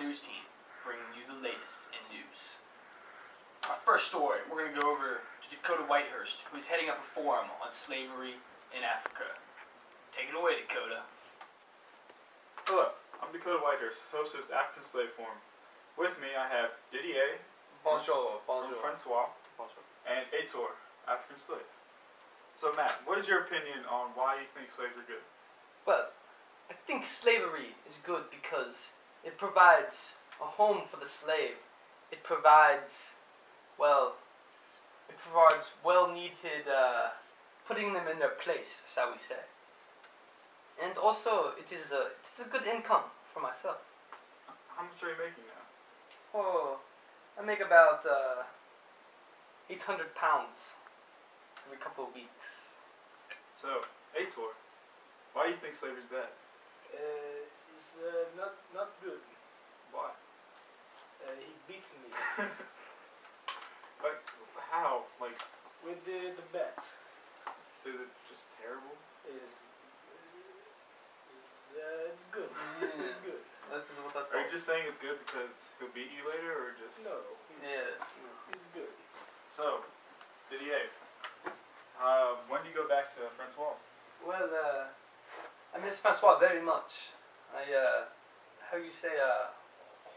news team, bringing you the latest in news. Our first story, we're going to go over to Dakota Whitehurst, who is heading up a forum on slavery in Africa. Take it away, Dakota. Hello, I'm Dakota Whitehurst, host of its African Slave Forum. With me, I have Didier, Bonjour, bonjour. Francois, Bonjour. and Aitor, African slave. So, Matt, what is your opinion on why you think slaves are good? Well, I think slavery is good because it provides a home for the slave. It provides well-needed, putting them in their place, shall we say. And also, it's a good income for myself. How much are you making now? Oh, I make about 800 pounds every couple of weeks. So, Aitor, why do you think slavery is bad? It's not good. Why? He beats me Like, how? Like, with the bat. is it just terrible? It's good. It's good. That is what I thought. Are you just saying it's good because he'll beat you later, or just... No. Yeah. It's good. So, Didier, when do you go back to Francois? Well, I miss Francois very much.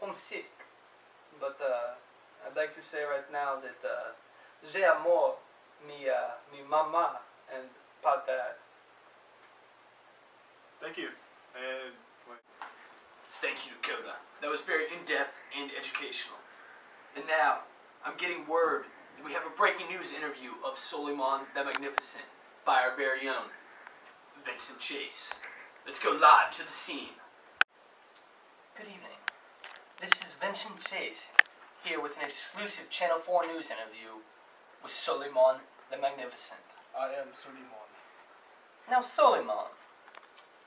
Homesick. But I'd like to say right now that j'ai amour mi mama and papa. Thank you. And Thank you, Dakota. That was very in-depth and educational. And now, I'm getting word that we have a breaking news interview of Suleiman the Magnificent by our very own Vincent Chase. Let's go live to the scene. Good evening. This is Vincent Chase, here with an exclusive Channel 4 News interview with Suleiman the Magnificent. I am Suleiman. Now, Suleiman,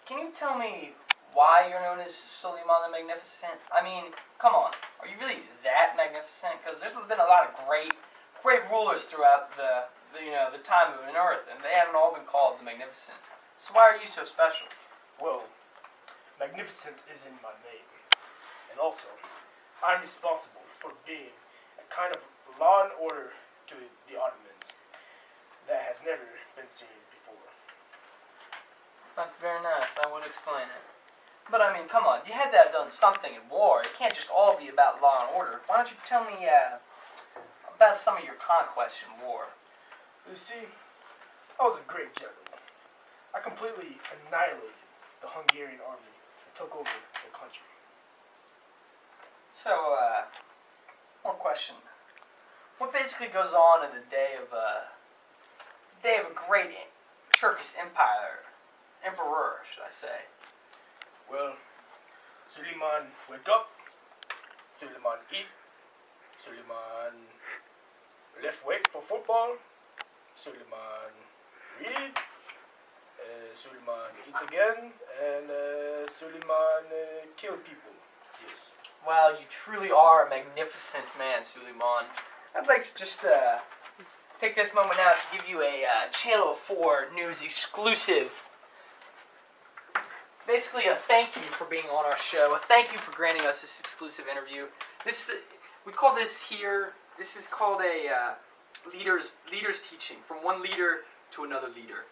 can you tell me why you're known as Suleiman the Magnificent? I mean, come on, are you really that magnificent? Because there's been a lot of great rulers throughout the time of an earth, and they haven't all been called the Magnificent. So why are you so special? Well, magnificent is in my name. And also, I'm responsible for being a kind of law and order to the Ottomans that has never been seen before. That's very nice. I would explain it. But I mean, come on, you had to have done something in war. It can't just all be about law and order. Why don't you tell me about some of your conquests in war? You see, I was a great general. I completely annihilated the Hungarian army and took over the country. So, one question. What basically goes on in the day of a great Turkish emperor, should I say? Well, Suleiman wake up, Suleiman eat, Suleiman left wait for football, Suleiman read, Suleiman eat again, and Suleiman kill people. Yes. Wow, you truly are a magnificent man, Suleiman. I'd like to just take this moment now to give you a Channel 4 News exclusive. Basically, a thank you for being on our show. A thank you for granting us this exclusive interview. We call this here. This is called a leaders teaching, from one leader to another leader.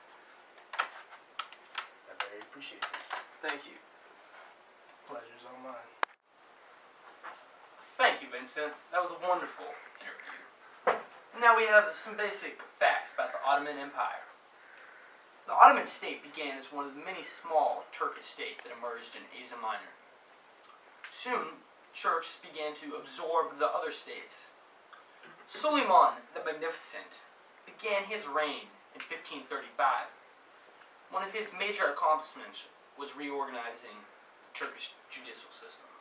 I very appreciate this. Thank you. Pleasure's all mine. Thank you, Vincent. That was a wonderful interview. Now we have some basic facts about the Ottoman Empire. The Ottoman state began as one of the many small Turkish states that emerged in Asia Minor. Soon, Turks began to absorb the other states. Suleiman the Magnificent began his reign in 1535. One of his major accomplishments was reorganizing the Turkish judicial system.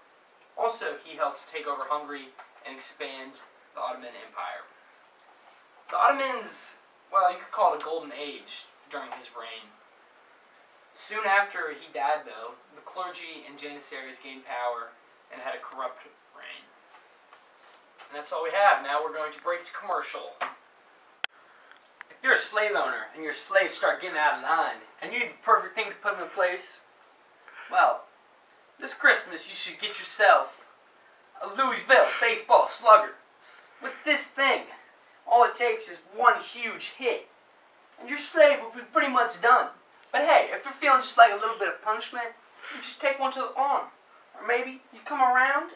Also, he helped take over Hungary and expand the Ottoman Empire. The Ottomans, well, you could call it a golden age during his reign. Soon after he died, though, the clergy and janissaries gained power and had a corrupt reign. And that's all we have. Now we're going to break to commercial. If you're a slave owner and your slaves start getting out of line and you need the perfect thing to put them in place, well, this Christmas you should get yourself a Louisville baseball slugger. With this thing, all it takes is one huge hit, and your slave will be pretty much done. But hey, if you're feeling just like a little bit of punishment, you just take one to the arm. Or maybe you come around,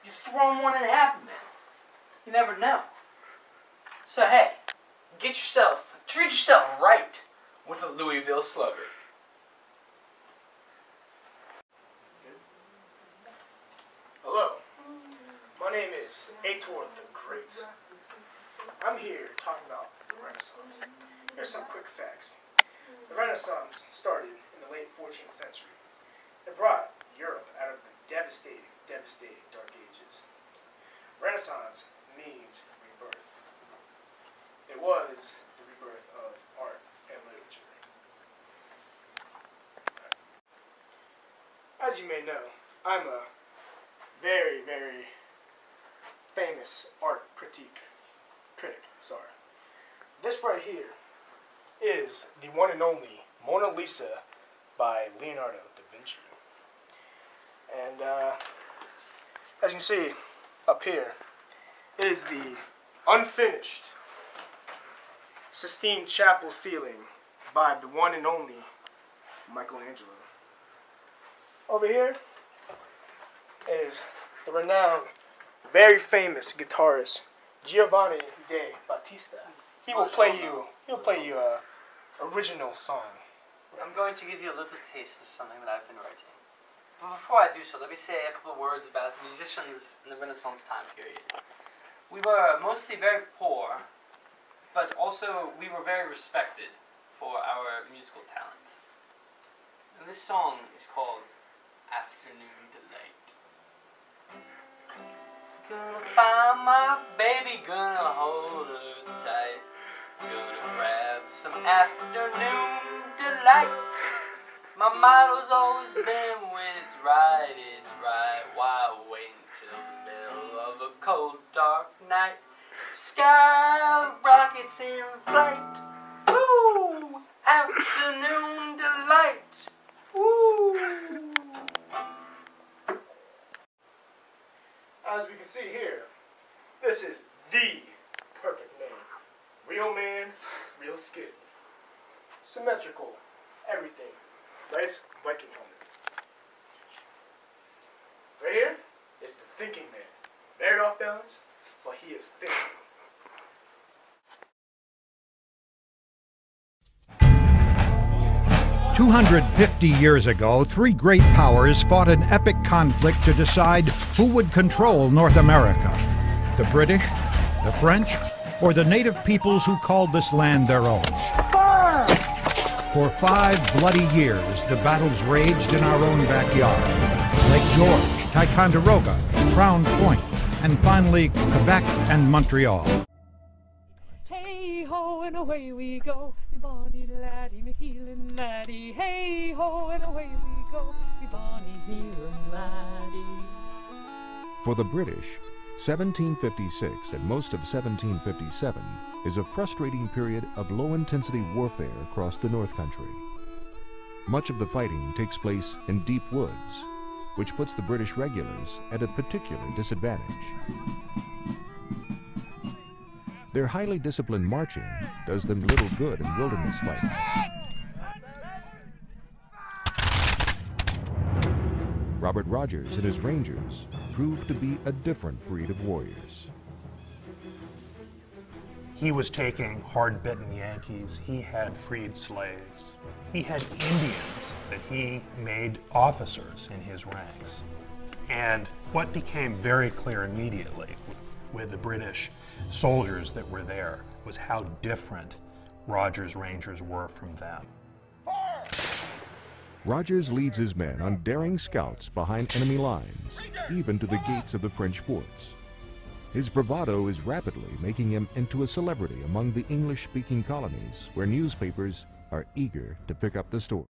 you throw him one in half of it. You never know. So hey, treat yourself right with a Louisville slugger. Hello, my name is Ator the Great. I'm here talking about the Renaissance. Here's some quick facts. The Renaissance started in the late 14th century. It brought Europe out of the devastating Dark Ages. Renaissance means rebirth. It was the rebirth of art and literature. As you may know, I'm a very, very famous art critic. This right here is the one and only Mona Lisa by Leonardo da Vinci. And as you can see up here, it is the unfinished Sistine Chapel ceiling by the one and only Michelangelo. Over here is the renowned, very famous guitarist Giovanni de Battista. He will play you a original song. I'm going to give you a little taste of something that I've been writing. But before I do so, let me say a couple of words about musicians in the Renaissance time period. We were mostly very poor, but also we were very respected for our musical talent. And this song is called Afternoon Delight. Gonna find my baby, gonna hold her tight. Gonna grab some afternoon delight. My motto's always been when it's right, why wait until the middle of a cold, dark night? Sky rockets in flight. Woo! Afternoon delight. Woo! As we can see here, this is the perfect name. Real man, real skin. Symmetrical, everything. Nice Viking helmet. Right here is the thinking man. Very off balance, but he is thinking. "250 years ago, three great powers fought an epic conflict to decide who would control North America: the British, the French, or the native peoples who called this land their own. For 5 bloody years, the battles raged in our own backyard. Lake George, Ticonderoga, Crown Point, and finally Quebec and Montreal. Hey ho, and away we go, me bonny laddie, me heelin' laddie. Hey ho, and away we go, me bonny heelin' laddie. For the British, 1756 and most of 1757 is a frustrating period of low-intensity warfare across the North Country. Much of the fighting takes place in deep woods, which puts the British regulars at a particular disadvantage. Their highly disciplined marching does them little good in wilderness fighting. Robert Rogers and his Rangers proved to be a different breed of warriors. He was taking hard-bitten Yankees. He had freed slaves. He had Indians that he made officers in his ranks. And what became very clear immediately with the British soldiers that were there was how different Rogers' Rangers were from them. Rogers leads his men on daring scouts behind enemy lines, even to the gates of the French forts. His bravado is rapidly making him into a celebrity among the English-speaking colonies, where newspapers are eager to pick up the story.